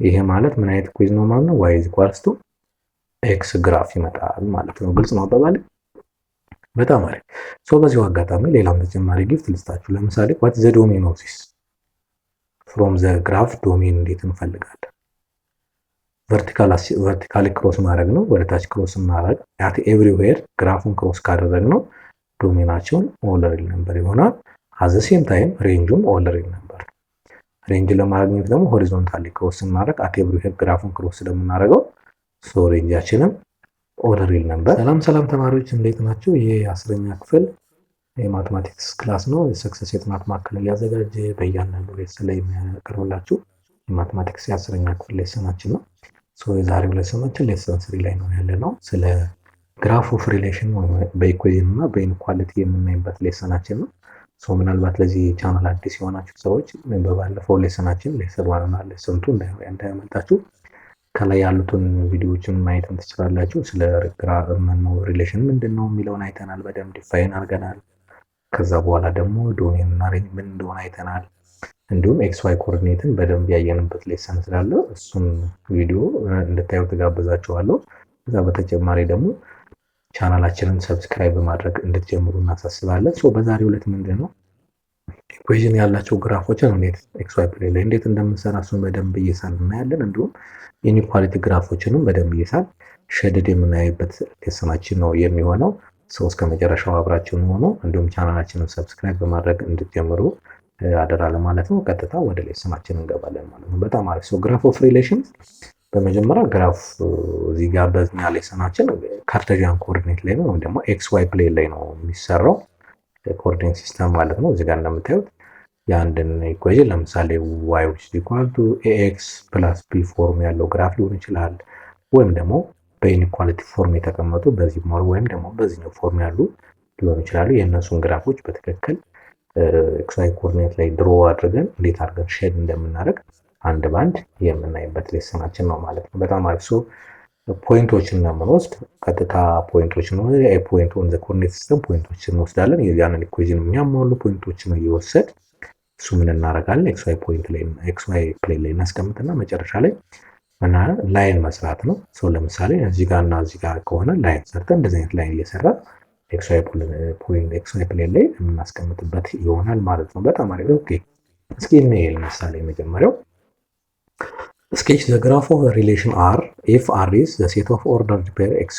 ይሄ ማለት ምን አይነት ኢኩዌዥን ነው ማለት ነው? y ኢኳልስ ቱ ኤክስ ግራፍ ይመጣል ማለት ነው። ግልጽ ነው አባባል? በጣም አሪፍ። በዚሁ አጋጣሚ ሌላም ተጨማሪ ጊፍት ልስጣችሁ። ለምሳሌ what is the domain of this from the graph ዶሜን እንዴት እንፈልጋለን? ቨርቲካሊ ክሮስ ማድረግ ነው። ወደ ታች ክሮስ ማድረግ at everywhere ግራፉን ክሮስ ካደረግነው ዶሜናቸውን ኦል ሪል ነምበር ይሆናል። at the same time ሬንጁም ኦል ሪል ነምበር። ሬንጅ ለማግኘት ደግሞ ሆሪዞንታሊ ክሮስ ስናደርግ at everywhere ግራፉን ክሮስ ስለምናደርገው ሬንጃችንም ኦል ሪል ነምበር። ሰላም ተማሪዎች እንዴት ናቸው? ይሄ የ10ኛ ክፍል የማትማቲክስ ክላስ ነው። የሰክሰስ የጥናት ማዕከል እያዘጋጀ በእያንዳንዱ ሌሰን ላይ የሚያቀርብላችሁ የማትማቲክስ የ10ኛ ክፍል ሌሰናችን ነው። የዛሬው ሌሰናችን ሌሰን 3 ላይ ነው ያለ ነው። ስለ ግራፍ ኦፍ ሪሌሽን በኢኩዌዥን እና በኢንኳሊቲ የምናይበት ሌሰናችን ነው። ምናልባት ለዚህ ቻናል አዲስ የሆናችሁ ሰዎች በባለፈው ሌሰናችን ሌሰን 1 እና ሌሰን 2 እንዳያመልጣችሁ ከላይ ያሉትን ቪዲዮዎችን ማየት ትችላላችሁ። ስለ ግራፍ ሪሌሽን ምንድነው የሚለውን አይተናል፣ በደንብ ዲፋይን አድርገናል። ከዛ በኋላ ደግሞ ዶሜን እና ሬንጅ ምን እንደሆነ አይተናል። እንዲሁም ኤክስ ዋይ ኮኦርዲኔትን በደንብ ያየንበት ሌሰን ስላለ እሱን ቪዲዮ እንድታዩ ተጋብዛችኋለሁ። ከዛ በተጨማሪ ደግሞ ቻናላችንን ሰብስክራይብ በማድረግ እንድትጀምሩ እናሳስባለን። በዛሬው ዕለት ምንድነው ኢኩዌዥን ያላቸው ግራፎችን እንዴት ኤክስ ዋይ ፕሌን ላይ እንዴት እንደምንሰራ እሱን በደንብ እየሳል እናያለን። እንዲሁም ኢኒኳሊቲ ግራፎችንም በደንብ እየሳል ሸድድ የምናይበት ሌሰናችን ነው የሚሆነው። እስከ መጨረሻው አብራችሁን ሆኖ እንዲሁም ቻናላችንን ሰብስክራይብ በማድረግ እንድትጀምሩ አደራ ለማለት ነው። ቀጥታ ወደ ሌሰናችን እንገባለን ማለት ነው። በጣም አሪፍ። ግራፍ ኦፍ ሪሌሽን በመጀመሪያ ግራፍ እዚህ ጋር በኛ ሌሰናችን ካርቴዥያን ኮኦርዲኔት ላይ ነው ወይም ደግሞ ኤክስ ዋይ ፕሌን ላይ ነው የሚሰራው ኮኦርዲኔት ሲስተም ማለት ነው። እዚህ ጋር እንደምታዩት የአንድን ኢኩዌሽን ለምሳሌ y = ax + b ፎርም ያለው ግራፍ ሊሆን ይችላል። ወይም ደግሞ በኢንኢኳሊቲ ፎርም የተቀመጡ በዚህ ወይም ደግሞ በዚህኛው ፎርም ያሉ ሊሆኑ ይችላሉ። የእነሱን ግራፎች በትክክል ኤክስ ዋይ ኮኦርዲኔት ላይ ድሮ አድርገን እንዴት አድርገን ሼድ እንደምናደርግ አንድ ባንድ የምናይበት ሌሰናችን ነው ማለት ነው። በጣም አሪፍ። ፖይንቶችን እንደምንወስድ ቀጥታ ፖይንቶችን ነው ፖይንት ኦን ዘ ኮኦርዲኔት ሲስተም ፖይንቶችን እንወስዳለን። የዚያንን ኢኩዌሽን የሚያሟሉ ፖይንቶችን እየወሰድ እሱ ምን እናደርጋለን ኤክስ ዋይ ፖይንት ላይ ኤክስ ዋይ ፕሌን ላይ እናስቀምጥና መጨረሻ ላይ ላይን መስራት ነው። ለምሳሌ እዚህ ጋር እና እዚህ ጋር ከሆነ ላይን ሰርተን እንደዚህ አይነት ላይን እየሰራ ኤክስ ዋይ ፕሌን ላይ የምናስቀምጥበት ይሆናል ማለት ነው። በጣም አሪፍ። ኦኬ እስኪ እንየው። ለምሳሌ መጀመሪያው sketch the graph of a relation R if R is the set of ordered pair x,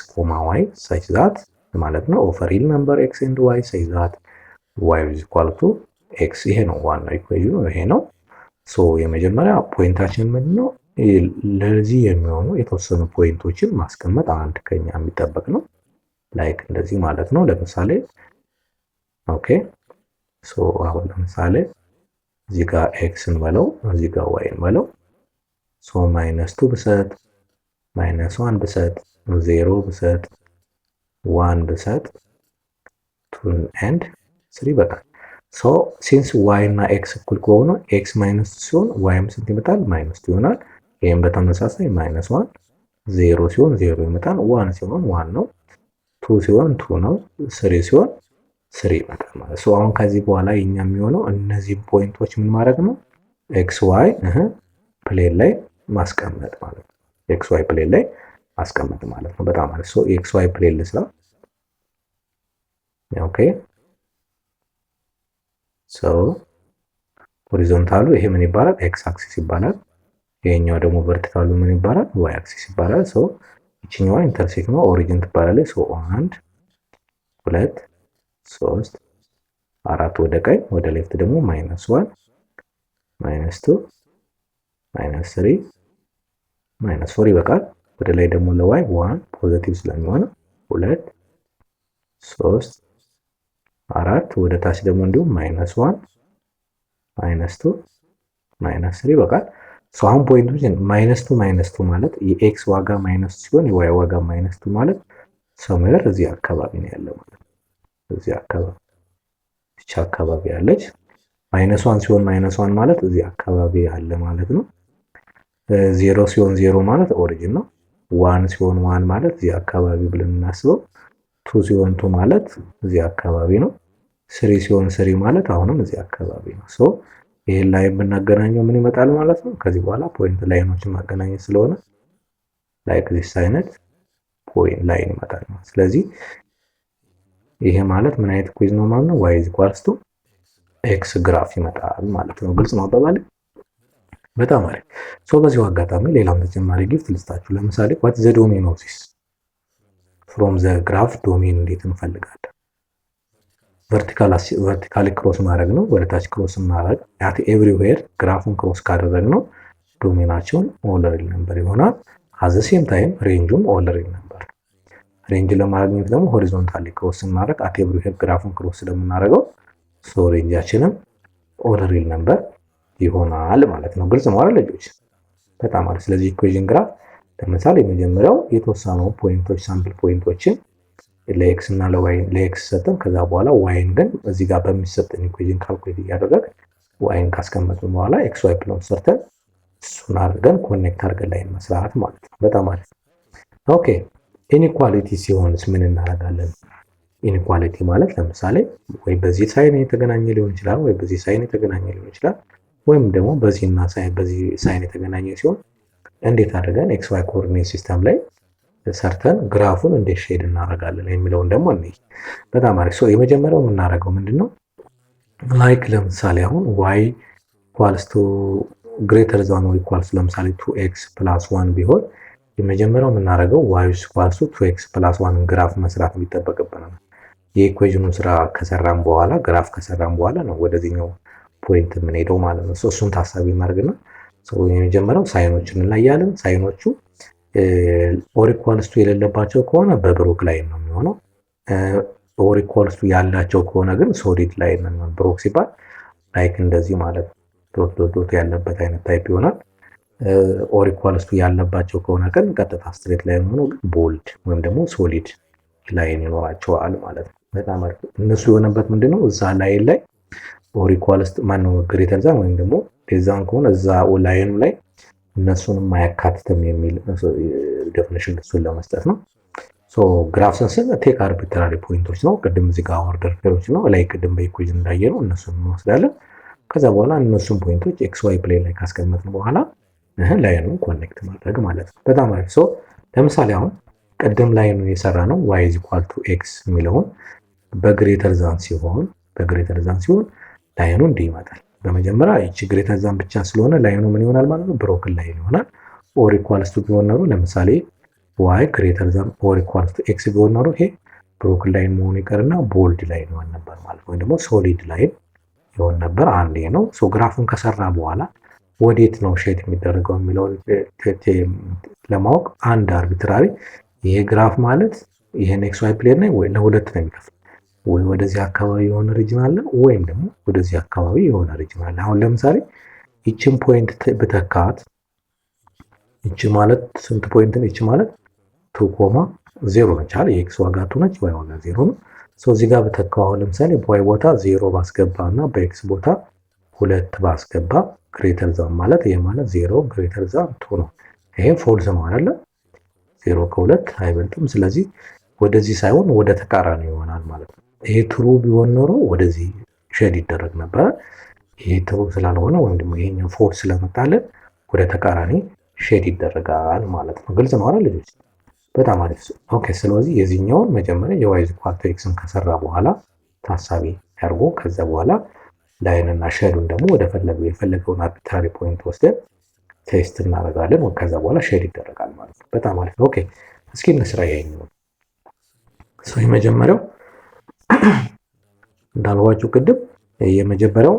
y such that ማለት ነው of a real number x and y such that y is equal to x። ይሄ ነው ዋናው ኢኩዌሽኑ ይሄ ነው። የመጀመሪያ ፖይንታችን ምንድነው? ለዚህ የሚሆኑ የተወሰኑ ፖይንቶችን ማስቀመጥ አንድ ከኛ የሚጠበቅ ነው። ላይክ እንደዚህ ማለት ነው። ለምሳሌ ኦኬ አሁን ለምሳሌ እዚህ ጋር x እንበለው እዚህ ጋር y እንበለው -2 ብሰጥ -1 ብሰጥ 0 ብሰጥ 1 ብሰጥ 2 and 3 በቃ ሲንስ y እና x እኩል ከሆኑ x - ሲሆን y ስንት ይመጣል? -2 ይሆናል። ይሄም በተመሳሳይ -1 0 ሲሆን 0 ይመጣል። 1 ሲሆን 1 ነው። 2 ሲሆን 2 ነው። 3 ሲሆን 3 ይመጣል ማለት ነው። አሁን ከዚህ በኋላ የኛ የሚሆነው እነዚህ ፖይንቶች ምን ማድረግ ነው? ኤክስ ዋይ ፕሌን ላይ ማስቀመጥ ማለት ነው። ኤክስ ዋይ ፕሌን ላይ ማስቀመጥ ማለት ነው። በጣም አሪፍ። ኤክስ ዋይ ፕሌን ልስራ። ኦኬ ሆሪዞንታሉ ይሄ ምን ይባላል? ኤክስ አክሲስ ይባላል። ይሄኛው ደግሞ ቨርቲካሉ ምን ይባላል? ዋይ አክሲስ ይባላል። ይችኛዋ ኢንተርሴክት ነው፣ ኦሪጂን ትባላለች። 1 2 3 4 ወደ ቀኝ ወደ ሌፍት ደግሞ -1 -2 -3 -4 ይበቃል። ወደ ላይ ደግሞ ለዋይ 1 ፖዚቲቭ ስለሚሆን 2 3 4 ወደ ታች ደግሞ እንዲሁም -1 -2 -3 ይበቃል። አሁን ፖይንቶችን -2 ማለት የኤክስ ዋጋ ማይነስ ሲሆን የዋይ ዋጋ -2 ማለት ሰምዌር እዚህ አካባቢ ነው ያለው ማለት ነው። እዚህ አካባቢ ብቻ አካባቢ ያለች -1 ሲሆን -1 ማለት እዚህ አካባቢ ያለ ማለት ነው። 0 ሲሆን 0 ማለት ኦሪጂን ነው። 1 ሲሆን 1 ማለት እዚህ አካባቢ ብለን እናስበው። 2 ሲሆን 2 ማለት እዚህ አካባቢ ነው። 3 ሲሆን 3 ማለት አሁንም እዚህ አካባቢ ነው። ይሄን ላይን ብናገናኘው ምን ይመጣል ማለት ነው? ከዚህ በኋላ ፖይንት ላይኖችን ማገናኘት ስለሆነ ላይክ ዚስ አይነት ፖይንት ላይን ይመጣል ማለት። ስለዚህ ይሄ ማለት ምን አይነት ኩዊዝ ነው ማለት ነው? y = ኤክስ ግራፍ ይመጣል ማለት ነው። ግልጽ ነው አባባል? በጣም አሪፍ። በዚሁ አጋጣሚ ሌላም ተጨማሪ ጊፍት ልስጣችሁ። ለምሳሌ what is the domain of this from the graph domain እንዴት እንፈልጋለን? ቨርቲካሊ ክሮስ ማድረግ ነው። ወደ ታች ክሮስ ማድረግ at everywhere ግራፉን ክሮስ ካደረግነው ዶሜናቸውን ኦል ሪል ነምበር ይሆናል። at the same time ሬንጁም ኦል ሪል ነምበር። ሬንጅ ለማግኘት ደግሞ ሆሪዞንታሊ ክሮስ ስናደርግ at everywhere ግራፉን ክሮስ ስለምናደርገው ሬንጃችንም ኦል ሪል ነምበር ይሆናል ማለት ነው። ግልጽ ነው አይደል ልጆች? በጣም አሪፍ። ስለዚህ ኢኩዌሽን ግራፍ ለምሳሌ የመጀመሪያው የተወሰኑ ፖይንቶች ሳምፕል ፖይንቶችን ለኤክስ እና ለኤክስ ሰጠን። ከዛ በኋላ ዋይን ግን እዚህ ጋር በሚሰጠን ኢኩዌሽን ካልኩሌት እያደረግ ዋይን ካስቀመጥን በኋላ ኤክስ ዋይ ፕሎት ሰርተን እሱን አድርገን ኮኔክት አድርገን ላይን መስራት ማለት ነው። በጣም አሪፍ። ኦኬ ኢኒኳሊቲ ሲሆንስ ምን እናደርጋለን? ኢኒኳሊቲ ማለት ለምሳሌ ወይ በዚህ ሳይን የተገናኘ ሊሆን ይችላል፣ ወይ በዚህ ሳይን የተገናኘ ሊሆን ይችላል፣ ወይም ደግሞ በዚህና በዚህ ሳይን የተገናኘ ሲሆን እንዴት አድርገን ኤክስ ዋይ ኮኦርዲኔት ሲስተም ላይ ሰርተን ግራፉን እንዴት ሼድ እናደርጋለን የሚለውን ደግሞ እንይ። በጣም አሪፍ። የመጀመሪያው የምናደርገው ምንድነው? ላይክ ለምሳሌ አሁን y ኢኳልስ ቱ ግሬተር ዛን ኦር ኢኳልስ ለምሳሌ 2x + 1 ቢሆን የመጀመሪያው የምናደርገው y ኢኳልስ ቱ 2x + 1 ግራፍ መስራት የሚጠበቅብናል። የኢኩዌሽኑን ስራ ከሰራን በኋላ ግራፍ ከሰራን በኋላ ነው ወደዚህኛው ፖይንት የምንሄደው ማለት ነው። እሱን ታሳቢ ማድረግና የመጀመሪያው ሳይኖችን እንለያለን። ሳይኖቹ ኦር ኢኳልስ ቱ የሌለባቸው ከሆነ በብሮክ ላይን ነው የሚሆነው። ኦር ኢኳልስ ቱ ያላቸው ከሆነ ግን ሶሊድ ላይን ነው የሚሆነው። ብሮክ ሲባል ላይክ እንደዚህ ማለት ዶት ዶት ዶት ያለበት አይነት ታይፕ ይሆናል። ኦር ኢኳልስ ቱ ያለባቸው ከሆነ ግን ቀጥታ ስትሬት ላይን ሆኖ ግን ቦልድ ወይም ደግሞ ሶሊድ ላይን ይኖራቸዋል ማለት ነው። በጣም አሪፍ። እነሱ የሆነበት ምንድነው? እዛ ላይን ላይ ኦር ኢኳልስ ቱ ማነው ግሬተር ዛን ወይም ደግሞ ሌዛን ከሆነ እዛ ላይኑ ላይ እነሱንም አያካትትም የሚል ዴፊኒሽን እሱን ለመስጠት ነው። ግራፍ ስንስል ቴክ አርቢትራሪ ፖይንቶች ነው። ቅድም እዚህ ጋር ኦርደር ፔሮች ነው ላይ ቅድም በኢኩዌሽን እንዳየነው እነሱን እንወስዳለን። ከዛ በኋላ እነሱን ፖይንቶች ኤክስ ዋይ ፕሌን ላይ ካስቀመጥን በኋላ ላይኑን ኮኔክት ማድረግ ማለት ነው። በጣም አሪፍ። ለምሳሌ አሁን ቅድም ላይኑን የሰራ ነው y = x የሚለውን በግሬተር ዛን ሲሆን ላይኑ እንዲህ ይመጣል። በመጀመሪያ እቺ ግሬተር ዛን ብቻ ስለሆነ ላይኑ ምን ይሆናል ማለት ነው? ብሮክን ላይን ይሆናል። ኦር ኢኳልስ ቱ ቢሆን ነው ለምሳሌ y ግሬተር ዛን ኦር ኢኳልስ ቱ x ቢሆን ነው ይሄ ብሮክን ላይን መሆኑ ይቀርና ቦልድ ላይን ይሆን ነበር ማለት ወይ ደግሞ ሶሊድ ላይን ይሆን ነበር። አንዴ ነው። ግራፉን ከሰራ በኋላ ወዴት ነው ሼድ የሚደረገው የሚለውን ለማወቅ አንድ አርቢትራሪ ይሄ ግራፍ ማለት ይሄን ኤክስ ዋይ ፕሌን ላይ ወይ ለሁለት ነው የሚከፍል ወይ ወደዚህ አካባቢ የሆነ ሪጅን አለ ወይም ደግሞ ወደዚህ አካባቢ የሆነ ሪጅን አለ። አሁን ለምሳሌ ይችን ፖይንት ብተካት ይች ማለት ስንት ፖይንት ነው? ይች ማለት 2.0 ነች አይደል? የኤክስ ዋጋ 2 ነች፣ ዋይ ዋጋ 0 ነው። እዚህ ጋር ብተካው አሁን ለምሳሌ በዋይ ቦታ 0 ባስገባና በኤክስ ቦታ 2 ባስገባ ግሬተር ዛን ማለት ይሄ ማለት 0 ግሬተር ዛን 2 ነው። ይሄ ፎልስ ነው አይደል? 0 ከ2 አይበልጥም። ስለዚህ ወደዚህ ሳይሆን ወደ ተቃራኒ ይሆናል ማለት ነው። ይሄ ትሩ ቢሆን ኖሮ ወደዚህ ሼድ ይደረግ ነበር። ይሄ ትሩ ስላልሆነ ወይም ደግሞ ይሄኛው ፎልስ ስለመጣለን ወደ ተቃራኒ ሼድ ይደረጋል ማለት ነው። ግልጽ ነው አይደል ልጆች? በጣም አሪፍ። ኦኬ ስለዚህ የዚህኛውን መጀመሪያ የዋይ = ኤክስን ከሰራ በኋላ ታሳቢ ያርጎ ከዛ በኋላ ላይን እና ሼዱን ደግሞ ወደ የፈለገውን አርቢትራሪ ፖይንት ወስደን ቴስት እናደርጋለን። ከዛ በኋላ ሼድ ይደረጋል ማለት ነው። በጣም አሪፍ። ኦኬ እስኪ እንስራ ይሄኛው። የመጀመሪያው እንዳልኳችሁ ቅድም የመጀመሪያው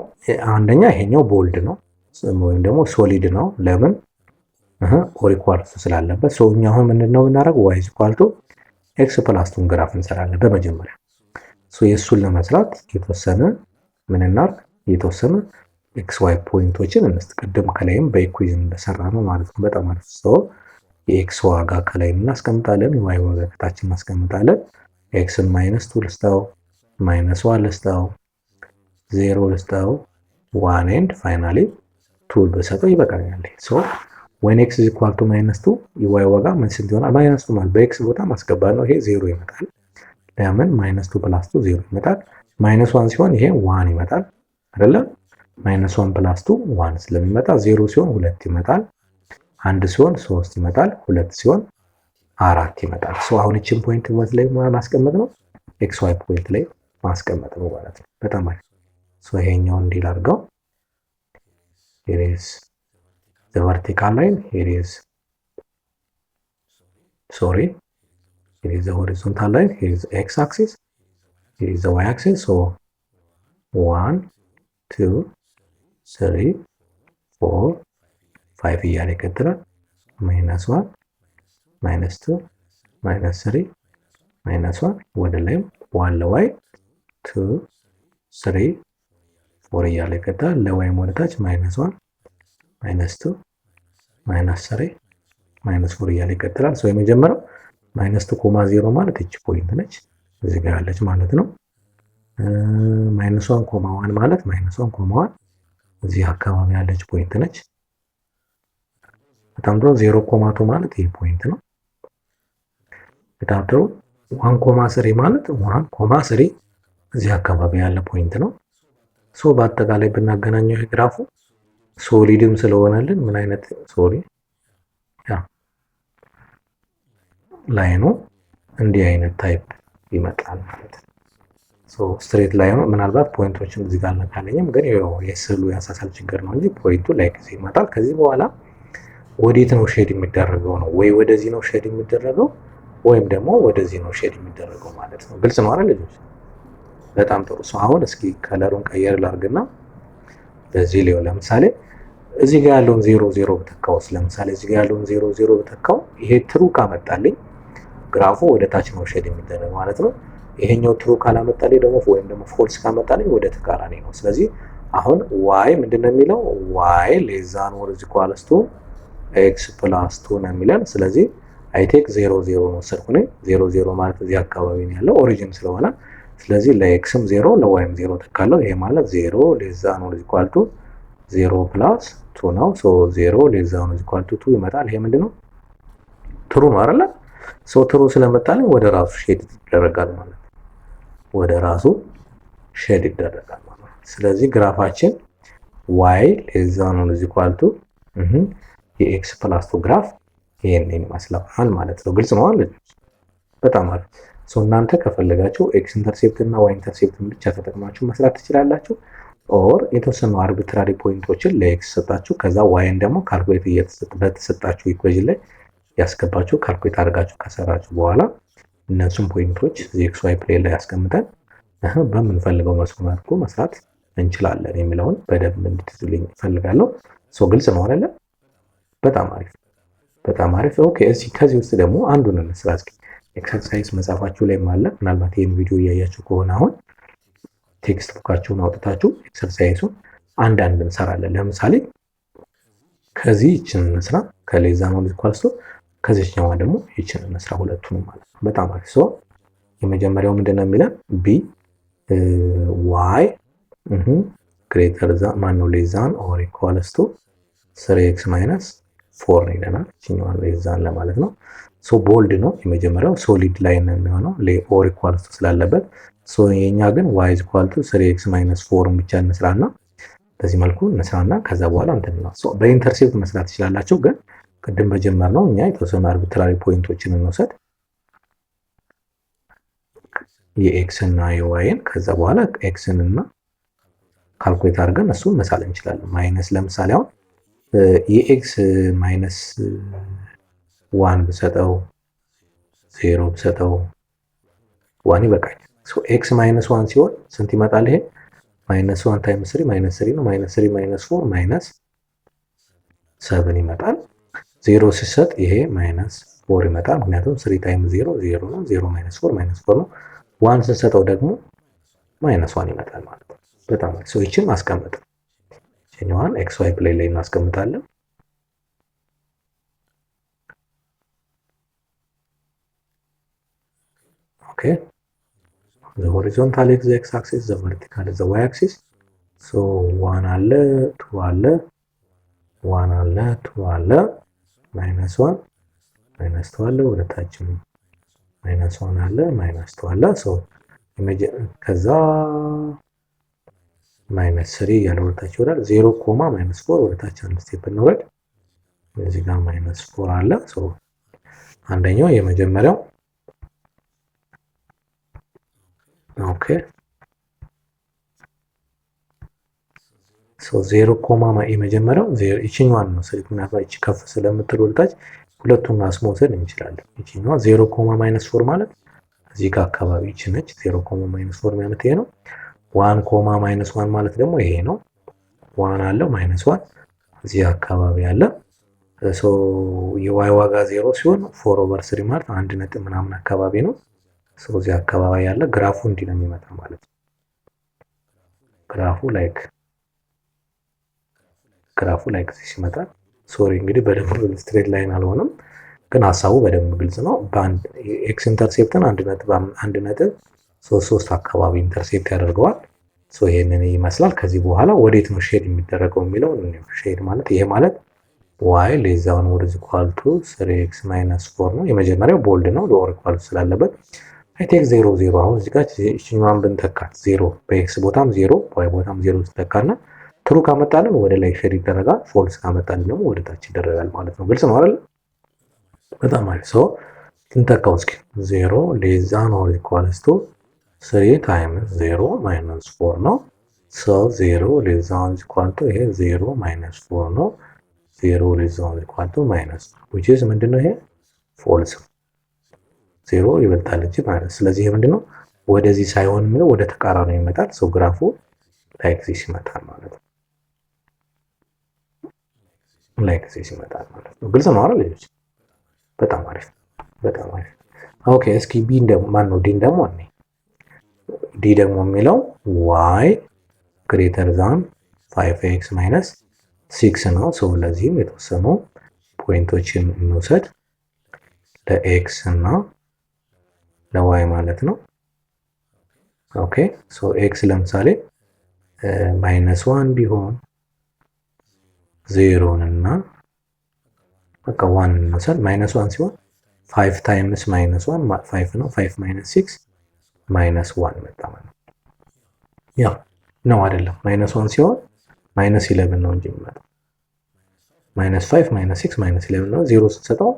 አንደኛ ይሄኛው ቦልድ ነው ወይም ደግሞ ሶሊድ ነው። ለምን? ኦር ኢኳልስ ስላለበት እኛ አሁን ምንድነው የምናደርገው? y = x + 2 ግራፍ እንሰራለን በመጀመሪያ። የእሱን ለመስራት የተወሰነ ምን እናድርግ? የተወሰነ ኤክስ ዋይ ፖይንቶችን እንስጥ። ቅድም ከላይም በኢኩዌሽን እንደሰራ ነው ማለት ነው። በጣም አሪፍ። የኤክስ ዋጋ ከላይ እናስቀምጣለን፣ የዋይ ዋጋ ከታች እናስቀምጣለን። ኤክስን -2 ልስጠው፣ -1 ልስጠው፣ 0 ልስጠው፣ 1 ኤንድ ፋይናሊ 2 በሰጠው ይበቃኛል። when x = -2 የዋይ ዋጋ ስንት ይሆናል? -2 ማለት በኤክስ ቦታ ማስገባት ነው። ይሄ 0 ይመጣል። ለምን? -2 + 2 0 ይመጣል። -1 ሲሆን ይሄ 1 ይመጣል አይደለ? ማይነስ 1 ፕላስ 2 1 ስለሚመጣ 0 ሲሆን 2 ይመጣል። 1 ሲሆን 3 ይመጣል። 2 ሲሆን 4 ይመጣል። ሶ አሁን እቺን ፖይንት ወት ላይ ማስቀመጥ ነው፣ ኤክስ ዋይ ፖይንት ላይ ማስቀመጥ ነው ማለት ነው። በጣም አሪፍ። ሶ ይሄኛው እንዲል አድርገው here is the vertical line, here is the horizontal line, here is the x axis, here is the y axis. So 1 2 3 4 5 እያለ ይቀጥላል። ማይነስ 1 ማይነስ 2 ማይነስ 3 ማይነስ 1 ወደ ላይም 1 ለዋይ 2 3 4 እያለ ይቀጥላል። ለዋይም ወደ ታች ማይነስ 1 ማይነስ 2 ማይነስ 3 ማይነስ 4 እያለ ይቀጥላል። ሶ የመጀመሪያው ማይነስ 2 ኮማ 0 ማለት እቺ ፖይንት ነች፣ እዚህ ጋር ያለች ማለት ነው። ማይነስ 1 ኮማ 1 ማለት ማይነስ 1 ኮማ 1 እዚህ አካባቢ ያለች ፖይንት ነች። በጣም ጥሩ። 0 ኮማ 2 ማለት ይሄ ፖይንት ነው። በጣም ጥሩ። 1 ኮማ 3 ማለት 1 ኮማ 3 እዚህ አካባቢ ያለ ፖይንት ነው። ሶ በአጠቃላይ ብናገናኘው የግራፉ ሶሊድም ስለሆነልን ምን አይነት ሶሊድ ላይኑ እንዲህ አይነት ታይፕ ይመጣል ማለት ነው። ሶ ስትሬት ላይኑ ምናልባት ፖይንቶችን እዚህ ጋር አልነካለኝም፣ ግን የስዕሉ ያሳሳል ችግር ነው እንጂ ፖይንቱ ላይ ከዚህ ይመጣል። ከዚህ በኋላ ወዴት ነው ሼድ የሚደረገው ነው? ወይ ወደዚህ ነው ሼድ የሚደረገው ወይም ደግሞ ወደዚህ ነው ሼድ የሚደረገው ማለት ነው። ግልጽ ነው አይደል ልጆች? በጣም ጥሩ። ሶ አሁን እስኪ ከለሩን ቀየር ላድርግና በዚህ ላይ ለምሳሌ እዚህ ጋር ያለውን 0 0 ብተካውስ፣ ለምሳሌ እዚህ ጋር ያለውን 0 0 ብተካው ይሄ ትሩ ካመጣልኝ ግራፉ ወደ ታች ነው ሼድ የሚደረግ ማለት ነው። ይሄኛው ትሩ ካላመጣልኝ ደግሞ ወይም ደግሞ ፎልስ ካመጣልኝ ወደ ተቃራኒ ነው። ስለዚህ አሁን ዋይ ምንድነው የሚለው? ዋይ ሌስ ዛን ኦር ኢኳልስ ቱ ኤክስ ፕላስ 2 ነው የሚለን። ስለዚህ አይ ቴክ 0 0 ነው ወሰድኩኝ። 0 0 ማለት እዚህ አካባቢ ነው ያለው ኦሪጂን ስለሆነ፣ ስለዚህ ለኤክስም 0 ለዋይም 0 ተካለው። ይሄ ማለት 0 ሌስ ዛን ኦር ኢኳል ቱ 0 ፕላስ 2 ነው። ሶ 0 ሌስ ዛን ኦር ኢኳል ቱ 2 ይመጣል። ይሄ ምንድነው? ትሩ ነው አይደል? ሶ ትሩ ስለመጣልኝ ወደ ራሱ ሼድ ይደረጋል ማለት ነው። ወደ ራሱ ሼድ ይደረጋል ማለት ነው። ስለዚህ ግራፋችን ዋይ ሌስ ዛን ኦር ኢኳል ቱ የኤክስ ፕላስ 2 ግራፍ ይሄንን ይመስላል ማለት ነው። ግልጽ ነው አይደል? በጣም አሪፍ። ሶ እናንተ ከፈለጋችሁ ኤክስ ኢንተርሴፕት እና ዋይ ኢንተርሴፕትን ብቻ ተጠቅማችሁ መስራት ትችላላችሁ። ኦር የተወሰኑ አርቢትራሪ ፖይንቶችን ለኤክስ ሰጣችሁ ከዛ ዋይን ደግሞ ካልኩሌት በተሰጣችሁ ኢኩዌሽን ላይ ያስገባችሁ ካልኩሌት አድርጋችሁ ከሰራችሁ በኋላ እነሱም ፖይንቶች ኤክስ ዋይ ፕሌን ላይ ያስቀምጠን በምንፈልገው መልኩ መስራት እንችላለን የሚለውን በደንብ እንድትይዙልኝ እፈልጋለሁ። ሶ ግልጽ ነው አይደል? በጣም አሪፍ በጣም አሪፍ። ኦኬ እዚህ ከዚህ ውስጥ ደግሞ አንዱን እንስራ እስኪ። ኤክሰርሳይዝ መጻፋችሁ ላይ አለ። ምናልባት ይሄን ቪዲዮ እያያችሁ ከሆነ አሁን ቴክስት ቡካችሁን አውጥታችሁ ኤክሰርሳይዙን አንዳንድ እንሰራለን። ለምሳሌ ከዚህ ይችን እንስራ፣ ከሌስ ዛን ኦር ኢኳልስ ቱ ከዚህኛዋ ደግሞ ይችን እንስራ፣ ሁለቱንም ማለት ነው። በጣም አሪፍ። ሶ የመጀመሪያው ምንድነው የሚለን? ቢ ዋይ ግሬተር ዛን ማነው ሌስ ዛን ኦር ኢኳልስ ቱ 3x ማይነስ 4 ይለናል። እኛዋን ሌስ ዛን ለማለት ነው። ሶ ቦልድ ነው የመጀመሪያው፣ ሶሊድ ላይን ነው የሚሆነው ኦር ኢኳልስ ቱ ስላለበት። ሶ የኛ ግን y is equal to 3x minus 4 ብቻ እንስራና በዚህ መልኩ እንስራና ከዛ በኋላ እንትን ነው። ሶ በኢንተርሴፕት መስራት ትችላላችሁ፣ ግን ቅድም በጀመርነው እኛ የተወሰኑ አርቢትራሪ ፖይንቶችን እንወሰድ የኤክስ እና የዋይን ከዛ በኋላ ኤክስን እና ካልኩሌት አድርገን እሱ መሳል እንችላለን። ማይነስ ለምሳሌ አሁን የኤክስ ማይነስ 1 ብሰጠው 0 ብሰጠው 1 ይበቃል። ሶ ኤክስ ማይነስ 1 ሲሆን ስንት ይመጣል? ይሄ ማይነስ 1 ታይምስ 3 ማይነስ 3 ነው። ማይነስ 3 ማይነስ 4 ማይነስ 7 ይመጣል። 0 ሲሰጥ ይሄ ማይነስ 4 ይመጣል። ምክንያቱም 3 ታይምስ 0 0 ነው። 0 ማይነስ 4 ማይነስ 4 ነው። 1 ስንሰጠው ደግሞ ማይነስ 1 ይመጣል ማለት ነው። በጣም ሶ ይችን ማስቀመጥ እኛዋን ኤክስ ዋይ ፕሌን ላይ እናስቀምጣለን። ኦኬ the horizontal is the x-axis, the vertical is the y-axis. So 1 አለ 2 አለ 1 አለ 2 አለ ማይነስ 1 ማይነስ 2 አለ ወደ ታችም ማይነስ 1 አለ ማይነስ 2 አለ። ሶ ከዛ -3 እያለ ወደታች ይወርዳል። 0 ኮማ -4 ወደታች አንድ ስቴፕ እንውረድ። እዚህ ጋር -4 አለ። አንደኛው የመጀመሪያው ኦኬ 0 ኮማ የመጀመሪያው ይችኛዋን ነው ስልክ ምናልባት ይቺ ከፍ ስለምትል ወደታች ሁለቱን ራስ መውሰድ እንችላለን። ይችኛዋ 0 ኮማ -4 ማለት እዚህ ጋር አካባቢ ይቺ ነች። 0 ኮማ -4 ማለት ይሄ ነው። 1 ኮማ -1 ማለት ደግሞ ይሄ ነው። 1 አለው -1 እዚህ አካባቢ አለ። የዋይ ዋጋ 0 ሲሆን 4/3 ማለት 1 ነጥብ ምናምን አካባቢ ነው። እዚህ አካባቢ ያለ ግራፉ እንዲህ ነው የሚመጣ ማለት ነው። ግራፉ ላይክ ሲመጣ ሶሪ እንግዲህ በደንብ ስትሬት ላይን አልሆነም፣ ግን ሀሳቡ በደንብ ግልጽ ነው። በአንድ ኤክስ ኢንተርሴፕትን 1.33 አካባቢ ኢንተርሴፕት ያደርገዋል። ይሄንን ይመስላል። ከዚህ በኋላ ወዴት ነው ሼድ የሚደረገው የሚለው ሼድ ማለት ይሄ ማለት ዋይ ሌዛውን ወደ ዚኳልቱ 3x -4 ነው። የመጀመሪያው ቦልድ ነው ለኦር ኢኳል ስላለበት አይቴክ 0 0 አሁን እዚህ ጋር እቺኛዋን ብንተካት 0 በኤክስ ቦታም 0 በዋይ ቦታም 0 ተተካና ትሩ ካመጣልን ወደ ላይ ሼድ ይደረጋል። ፎልስ ካመጣልን ደግሞ ወደ ታች ይደረጋል ማለት ነው። ግልጽ ነው አይደል? በጣም አሪፍ። እንተካው እስኪ 0 ሌዛን ኦር ኢኳልስ ቱ 3 ታይምስ 0 -4 ነው። 0 ሌዛን ኢኳል ቱ ይሄ 0 -4 ነው። 0 ሌዛን ኢኳል ቱ which is ምንድነው ይሄ ፎልስ 0 ይበልጣል እንጂ ማለት። ስለዚህ ይሄ ምንድነው ወደዚህ ሳይሆን የሚለው ወደ ተቃራኒው ይመጣል። ግራፉ ላይክ ዚስ ይመጣል ማለት ነው። ላይክ ዚስ ይመጣል ማለት ነው። ግልጽ ነው አይደል ልጆች? በጣም አሪፍ በጣም አሪፍ። ኦኬ እስኪ ቢ ደግሞ ማን ነው ዲ ደግሞ እኔ ዲ ደግሞ የሚለው y ግሬተር ዛን 5x -6 ነው። ለዚህም የተወሰኑ ፖይንቶችን እንውሰድ ለኤክስ እና ለዋይ ማለት ነው። ኦኬ ኤክስ ለምሳሌ -1 ቢሆን 0 እና በቃ 1 እንውሰድ። -1 ሲሆን 5 ታይምስ -1 5 ነው። 5 -6 -1 መጣ ማለት ነው። ያ ነው አይደለም? -1 ሲሆን -11 ነው እንጂ የሚመጣው -5 -6 -11 ነው። 0 ስንሰጠው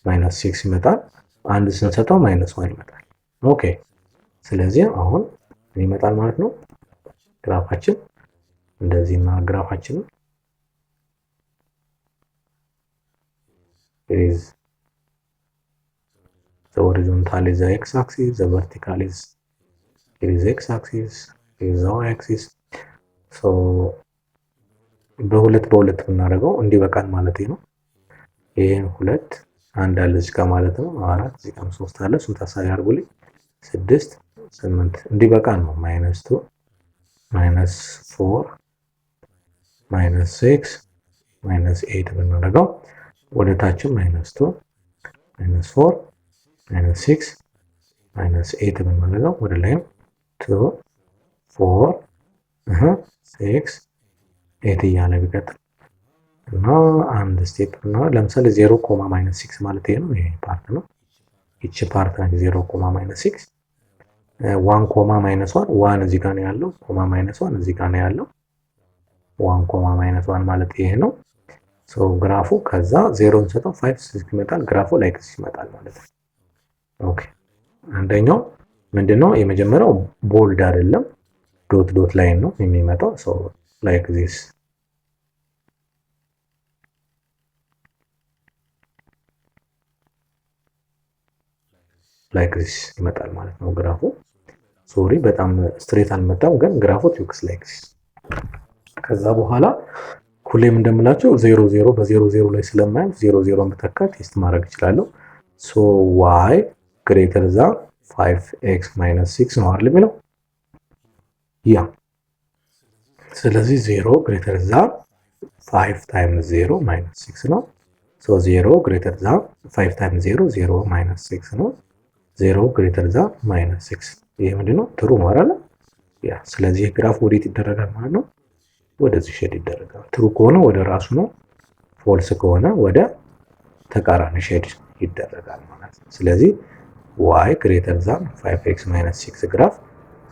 -6 ይመጣል። 1 ስንሰጠው -1 ይመጣል። ኦኬ ስለዚህ አሁን ምን ይመጣል ማለት ነው? ግራፋችን እንደዚህና ግራፋችን is the horizontal is the x-axis, the vertical is x-axis, is the y-axis. በሁለት ብናደርገው እንዲበቃን ማለት ነው። ይሄን 2 አንድ አለ እዚህ ጋር ማለት ነው። 4 እዚህ ጋር 3 አለ። እሱን ታሳቢ አድርጉልኝ። 6 8 እንዲበቃን ነው። -2 -4 -6 -8 ብናደርገው ወደ ታችም -2 -4 -6 -8 ብናደርገው ወደ ላይም 2 4 6 8 እያለ ቢቀጥል እና አንድ ስቴፕ እና ለምሳሌ 0 ኮማ -6 ማለት ይሄ ነው። ይሄ ፓርት ነው። እቺ ፓርት ነው 0 ኮማ -6 1 ኮማ -1 1 እዚህ ጋር ነው ያለው። ኮማ -1 እዚህ ጋር ነው ያለው። 1 ኮማ -1 ማለት ይሄ ነው። ግራፉ ከዛ 0 እንሰጠው 5 ይመጣል። ግራፉ ላይክ ዚስ ይመጣል ማለት ነው። ኦኬ አንደኛው ምንድነው የመጀመሪያው ቦልድ አይደለም ዶት ዶት ላይን ነው የሚመጣው። ላይክ ዚስ ይመጣል ማለት ነው ግራፉ። ሶሪ በጣም ስትሬት አልመጣም፣ ግን ግራፉ ቲክስ ላይክ ዚስ። ከዛ በኋላ ሁሌም እንደምላቸው 0 0 በ0 0 ላይ ስለማያልፍ 0 0 በተካ ቴስት ማድረግ እችላለሁ። y ግሬተር ዛን 5x -6 ነው አይደል የሚለው ያ። ስለዚህ 0 ግሬተር ዛን 5 ታይምስ 0 -6 ነው። 0 ግሬተር ዛን 5 ታይምስ 0 0 -6 ነው። 0 ግሬተር ዛን -6 ይሄ ምንድነው ትሩ ነው አይደል ያ። ስለዚህ ግራፍ ወዴት ይደረጋል ማለት ነው? ወደዚህ ሼድ ይደረጋል። ትሩ ከሆነ ወደ ራሱ ነው፣ ፎልስ ከሆነ ወደ ተቃራኒ ሼድ ይደረጋል ማለት ነው። ስለዚህ y ግሬተር ዛን 5x -6 ግራፍ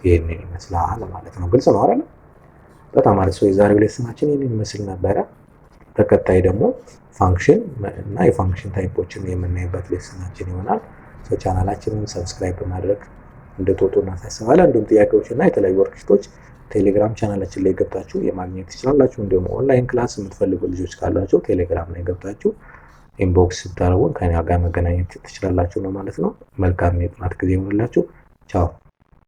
ይሄንን ይመስላል ማለት ነው። ግልጽ ነው አይደል? በጣም አሪፍ። የዛሬው ሌሰናችን ይህንን ይመስል ነበረ። በቀጣይ ደግሞ ፋንክሽን እና የፋንክሽን ታይፖችን የምናይበት ሌሰናችን ይሆናል። ቻናላችንን ሰብስክራይብ በማድረግ እንድትወጡ እናሳስባለን። እንዲሁም ጥያቄዎች እና የተለያዩ ወርክሽቶች ቴሌግራም ቻናላችን ላይ ገብታችሁ የማግኘት ትችላላችሁ። እንዲሁም ኦንላይን ክላስ የምትፈልጉ ልጆች ካላችሁ ቴሌግራም ላይ ገብታችሁ ኢንቦክስ ስታደርጉን ከኛ ጋር መገናኘት ትችላላችሁ ነው ማለት ነው። መልካም የጥናት ጊዜ ይሁንላችሁ። ቻው